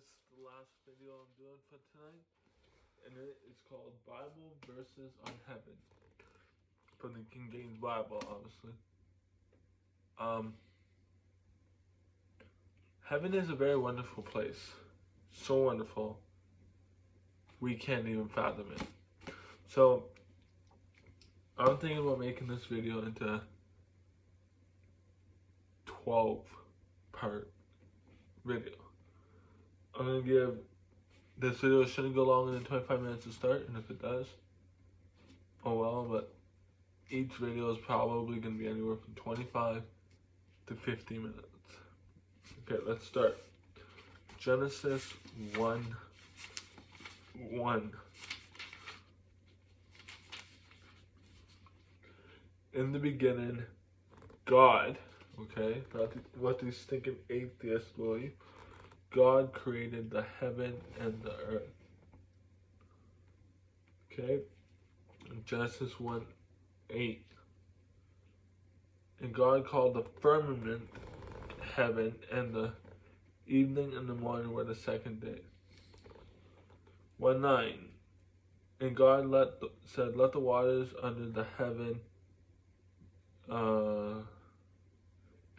This is the last video I'm doing for tonight, and it is called Bible Verses on Heaven, from the King James Bible, obviously. Heaven is a very wonderful place, so wonderful, we can't even fathom it. So, I'm thinking about making this video into 12-part video. I'm going to give, this video shouldn't go longer than 25 minutes to start, and if it does, oh well, but each video is probably going to be anywhere from 25 to 50 minutes. Okay, let's start. Genesis 1:1. In the beginning, God, okay, not what these stinking atheists believe, God created the heaven and the earth. Okay? Genesis 1:8. And God called the firmament heaven, and the evening and the morning were the second day. 1:9. And God said, let the waters under the heaven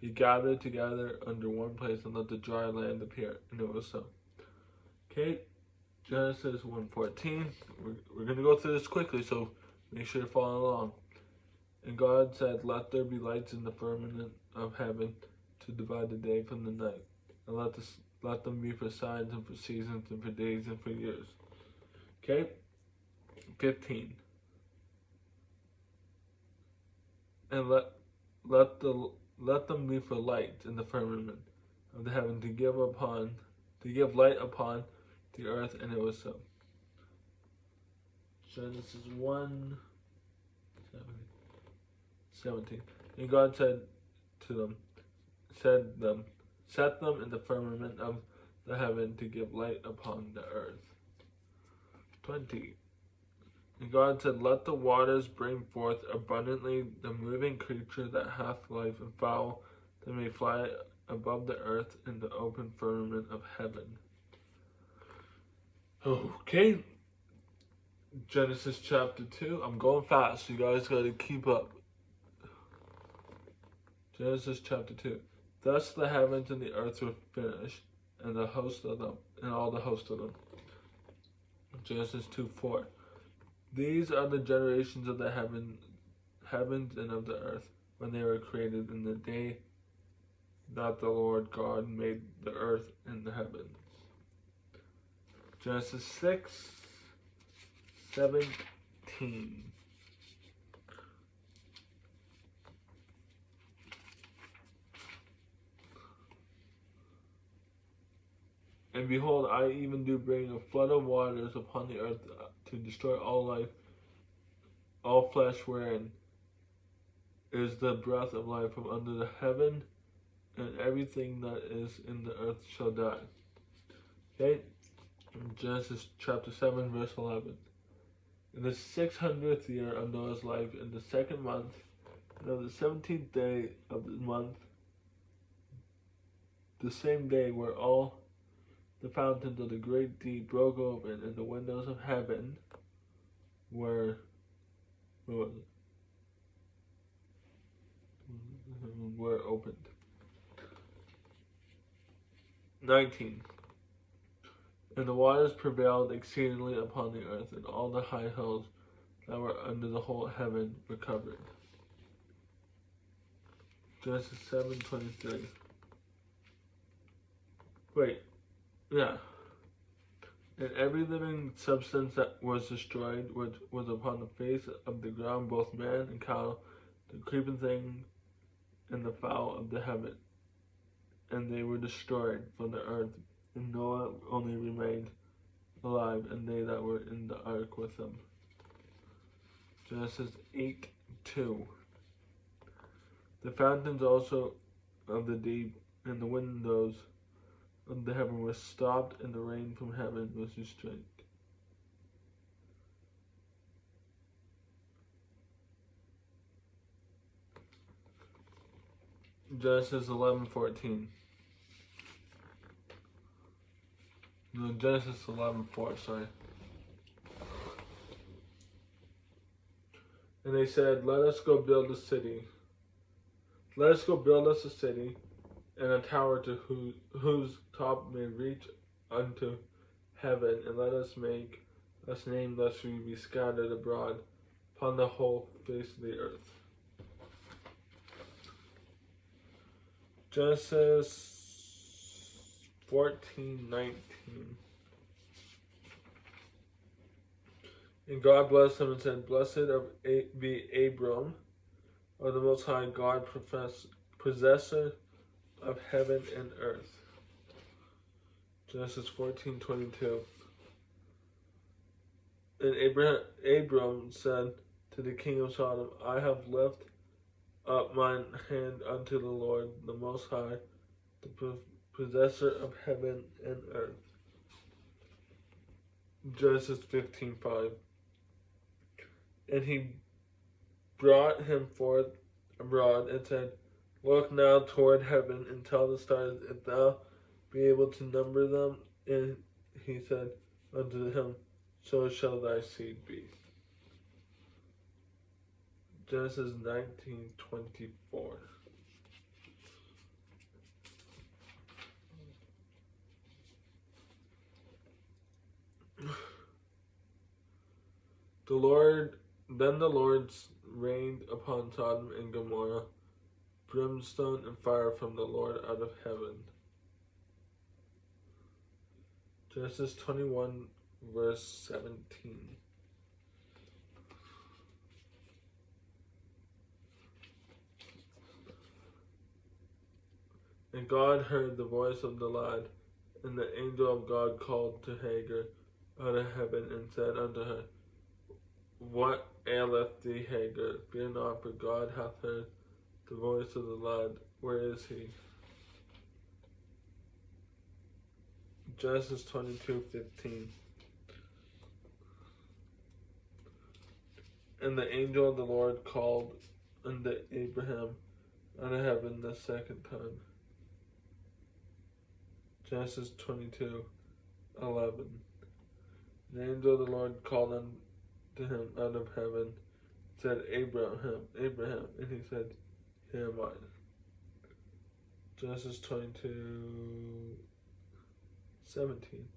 be gathered together under one place, and let the dry land appear. And it was so. Okay, Genesis 1:14. We're going to go through this quickly, so make sure you're following along. And God said, let there be lights in the firmament of heaven to divide the day from the night. And let them be for signs and for seasons and for days and for years. Okay? 15. And let them be for lights in the firmament of the heaven to give light upon the earth, and it was so. Genesis 1:17. And God said to them, set them in the firmament of the heaven to give light upon the earth. 20. And God said, let the waters bring forth abundantly the moving creature that hath life, and fowl that may fly above the earth in the open firmament of heaven. Okay. Genesis chapter 2. I'm going fast, so you guys gotta keep up. Genesis chapter 2. Thus the heavens and the earth were finished, and the host of them, and all the host of them. Genesis 2:4. These are the generations of the heavens and of the earth, when they were created in the day that the Lord God made the earth and the heavens. Genesis 6:17. And behold, I even do bring a flood of waters upon the earth to destroy all life, all flesh wherein is the breath of life from under the heaven, and everything that is in the earth shall die. Okay? Genesis chapter 7, verse 11. In the 600th year of Noah's life, in the second month, and on the 17th day of the month, the same day where all the fountains of the great deep broke open, and the windows of heaven were opened. 19. And the waters prevailed exceedingly upon the earth, and all the high hills that were under the whole heaven were covered. Genesis 7:23. And every living substance that was destroyed, which was upon the face of the ground, both man and cattle, the creeping thing, and the fowl of the heaven, and they were destroyed from the earth. And Noah only remained alive, and they that were in the ark with him. Genesis 8:2. The fountains also of the deep and the windows of the heaven were stopped, and the rain from heaven was restrained. Genesis 11:14. No, Genesis 11:4. Sorry. And they said, "Let us go build a city. Let us go build us a city, and a tower to whose top may reach unto heaven, and let us make us name, lest we be scattered abroad upon the whole face of the earth." Genesis 14:19. And God blessed him and said, "Blessed be Abram of the Most High God, possessor of heaven and earth." Genesis 14:22. And Abram said to the king of Sodom, "I have lifted up mine hand unto the Lord, the Most High, the possessor of heaven and earth." Genesis 15:5. And he brought him forth abroad and said, "Look now toward heaven and tell the stars, if thou be able to number them." And he said unto him, "So shall thy seed be." Genesis 19:24. Then the Lord rained upon Sodom and Gomorrah brimstone and fire from the Lord out of heaven. Genesis 21, verse 17. And God heard the voice of the lad, and the angel of God called to Hagar out of heaven and said unto her, "What aileth thee, Hagar? Fear not, for God hath heard the voice of the lad. Where is he?" Genesis 22:15. And the angel of the Lord called unto Abraham out of heaven the second time. Genesis 22:11. The angel of the Lord called unto him out of heaven, said, "Abraham, Abraham." And he said, "Here am I." Genesis 22:17.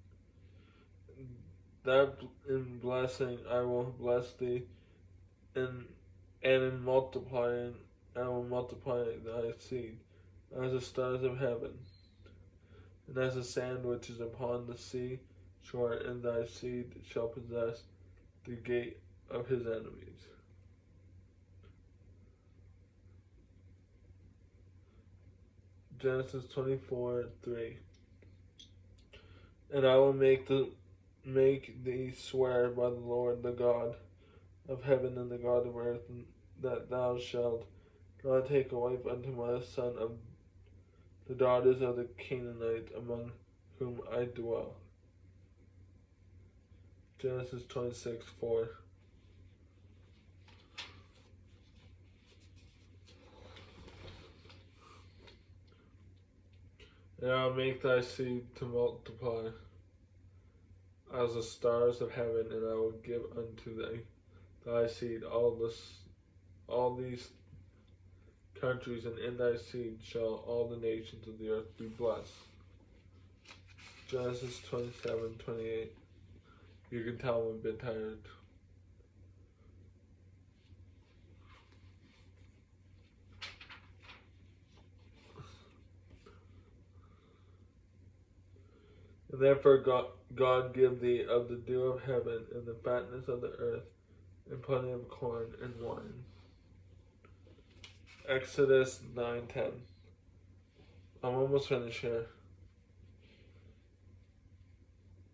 That in blessing I will bless thee, and in multiplying I will multiply thy seed as the stars of heaven, and as the sand which is upon the sea shore, and thy seed shall possess the gate of his enemies. Genesis 24:3. And I will make thee swear by the Lord, the God of heaven and the God of earth, that thou shalt not take a wife unto my son of the daughters of the Canaanites among whom I dwell. Genesis 26:4. And I will make thy seed to multiply as the stars of heaven, and I will give unto thy seed all these countries, and in thy seed shall all the nations of the earth be blessed. Genesis 27:28. You can tell I'm a bit tired. And therefore God give thee of the dew of heaven, and the fatness of the earth, and plenty of corn and wine. Exodus 9:10. I'm almost finished here.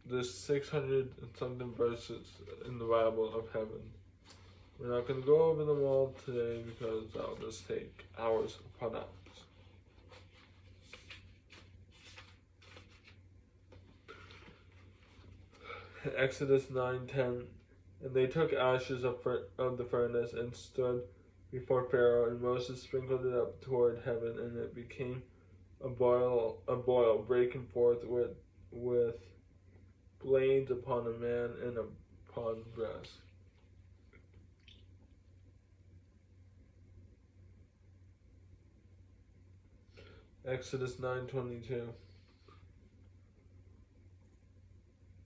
There's 600 and something verses in the Bible of heaven. We're not going to go over them all today because that'll just take hours upon hours. Exodus 9:10. And they took ashes of the furnace and stood before Pharaoh, and Moses sprinkled it up toward heaven, and it became a boil breaking forth with blades upon a man and upon breast. Exodus 9:22.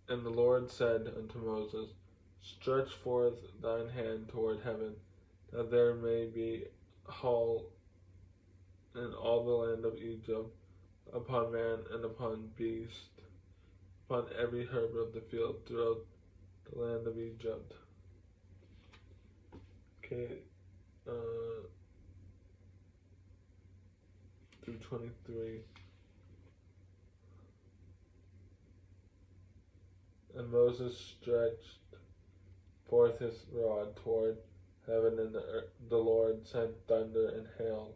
And the Lord said unto Moses, Stretch forth thine hand toward heaven, that there may be hail in all the land of Egypt, upon man and upon beast, upon every herb of the field throughout the land of Egypt. Okay, through 23. And Moses stretched forth his rod toward heaven, and the Lord sent thunder and hail,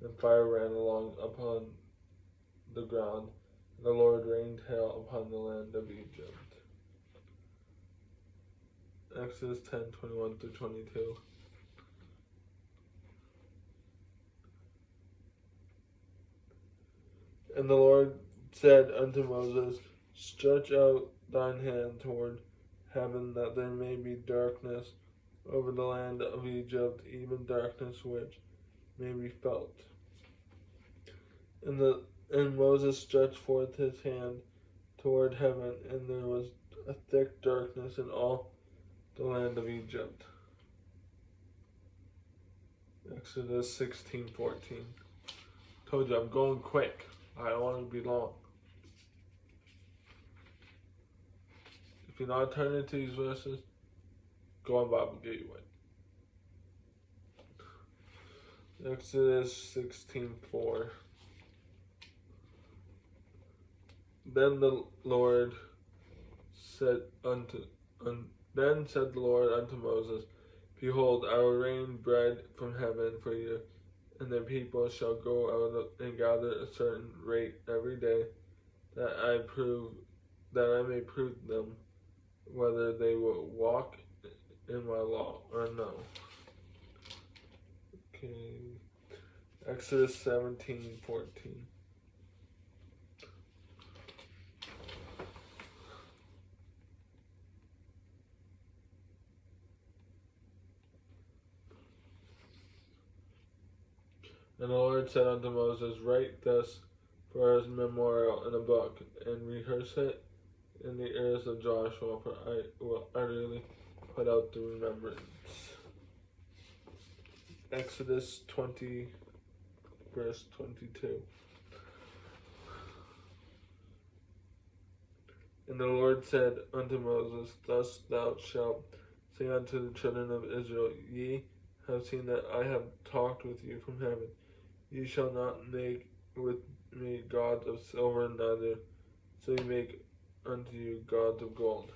and fire ran along upon the ground, and the Lord rained hail upon the land of Egypt. Exodus 10:21 through 22. And the Lord said unto Moses, Stretch out thine hand toward heaven, that there may be darkness over the land of Egypt, even darkness which may be felt. And Moses stretched forth his hand toward heaven, and there was a thick darkness in all the land of Egypt. Exodus 16:14. Told you I'm going quick. I don't want to be long. If you're not turning to these verses, go on Bible Gateway. Exodus 16:4. Then the Lord said then said the Lord unto Moses, Behold, I will rain bread from heaven for you, and the people shall go out and gather a certain rate every day, that I may prove them whether they will walk in my law or no. Okay. Exodus 17:14. And the Lord said unto Moses, Write this for his memorial in a book, and rehearse it in the ears of Joshua, for I will utterly put out the remembrance. Exodus 20, verse 22. And the Lord said unto Moses, Thus thou shalt say unto the children of Israel, Ye have seen that I have talked with you from heaven. You shall not make with me gods of silver, neither shall you make unto you gods of gold.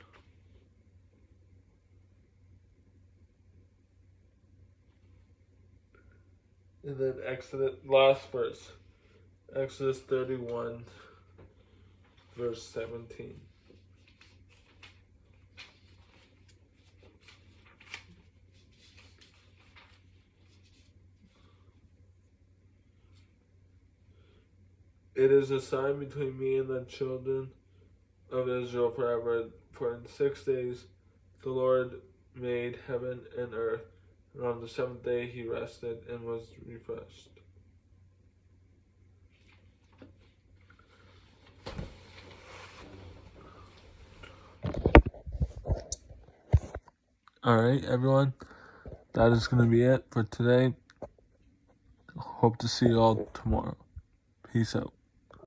And then Exodus, last verse, Exodus 31, verse 17. It is a sign between me and the children of Israel forever. For in 6 days the Lord made heaven and earth, and on the seventh day he rested and was refreshed. Alright, everyone. That is going to be it for today. Hope to see you all tomorrow. Peace out.